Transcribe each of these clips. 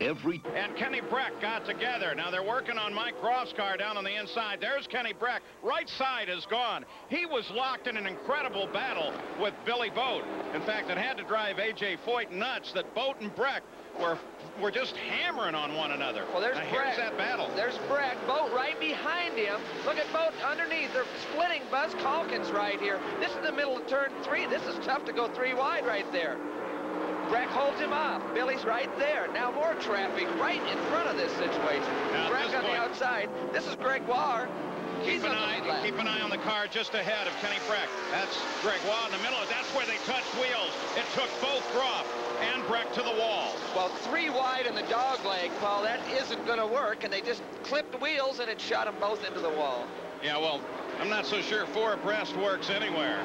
And Kenny Brack got together. Now they're working on Mike Groff's car down on the inside. There's Kenny Brack. Right side is gone. He was locked in an incredible battle with Billy Boat. In fact, it had to drive A.J. Foyt nuts that Boat and Brack were just hammering on one another. Well, there's here's that battle. There's Brack. Boat right behind him. Look at Boat underneath. They're splitting. Buzz Calkins right here. This is the middle of turn 3. This is tough to go 3 wide right there. Brack holds him off. Billy's right there. Now more traffic right in front of this situation. Brack on the outside. This is Gregoire. Keep an eye on the car just ahead of Kenny Brack. That's Gregoire in the middle. That's where they touched wheels. It took both Groff and Brack to the wall. Well, 3 wide in the dog leg, Paul. That isn't going to work, and they just clipped wheels, and it shot them both into the wall. Yeah, well, I'm not so sure 4 abreast works anywhere.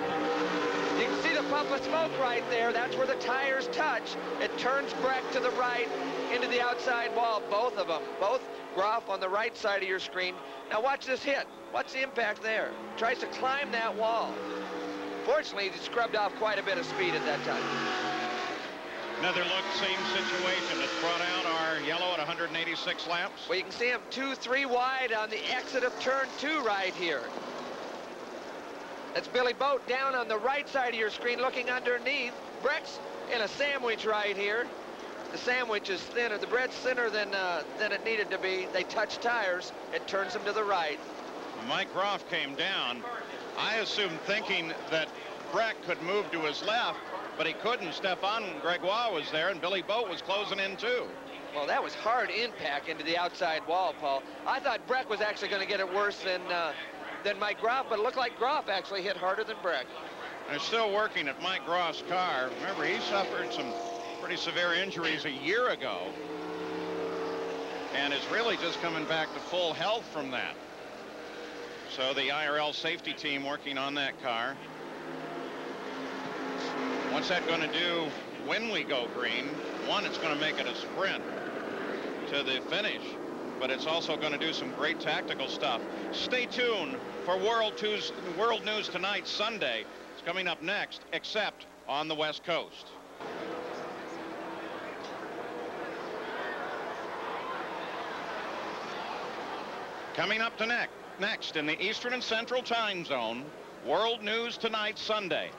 You can see the puff of smoke right there. That's where the tires touch. It turns Brack to the right into the outside wall, both of them. Both Groff on the right side of your screen. Now watch this hit. Watch the impact there. Tries to climb that wall. Fortunately, he scrubbed off quite a bit of speed at that time. Another look, same situation. It's brought out our yellow at 186 laps. Well, you can see him 2-3 wide on the exit of turn 2 right here. That's Billy Boat down on the right side of your screen looking underneath. Brack's in a sandwich right here. The sandwich is thinner. The bread's thinner than it needed to be. They touch tires. It turns them to the right. Mike Groff came down. I assumed thinking that Brack could move to his left, but he couldn't. Stefan Gregoire was there, and Billy Boat was closing in too. Well, that was hard impact into the outside wall, Paul. I thought Brack was actually going to get it worse than Mike Groff, but it looked like Groff actually hit harder than Brack. They're still working at Mike Groff's car. Remember, he suffered some pretty severe injuries a year ago and is really just coming back to full health from that. So the IRL safety team working on that car. What's that going to do when we go green? One, it's going to make it a sprint to the finish, but it's also going to do some great tactical stuff. Stay tuned for World News Tonight, Sunday. It's coming up next, except on the West Coast. Coming up to next in the Eastern and Central Time Zone, World News Tonight, Sunday,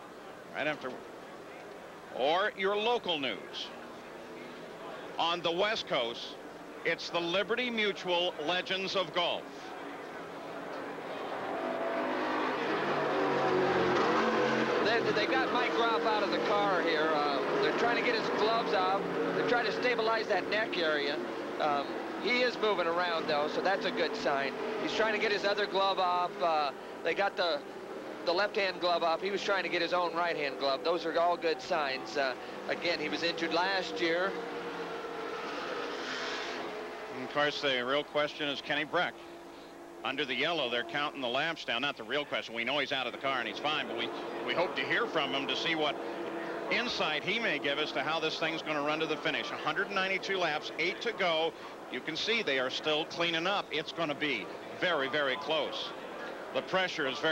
right after, or your local news. On the West Coast, it's the Liberty Mutual Legends of Golf. They got Mike Groff out of the car here. They're trying to get his gloves off. They're trying to stabilize that neck area. He is moving around, though, so that's a good sign. He's trying to get his other glove off. They got the left-hand glove off. He was trying to get his own right-hand glove. Those are all good signs. Again, he was injured last year. And of course, the real question is Kenny Brack. Under the yellow, they're counting the laps down. Not the real question. We know he's out of the car and he's fine, but we hope to hear from him to see what insight he may give us to how this thing's going to run to the finish. 192 laps, 8 to go. You can see they are still cleaning up. It's going to be very, very close. The pressure is very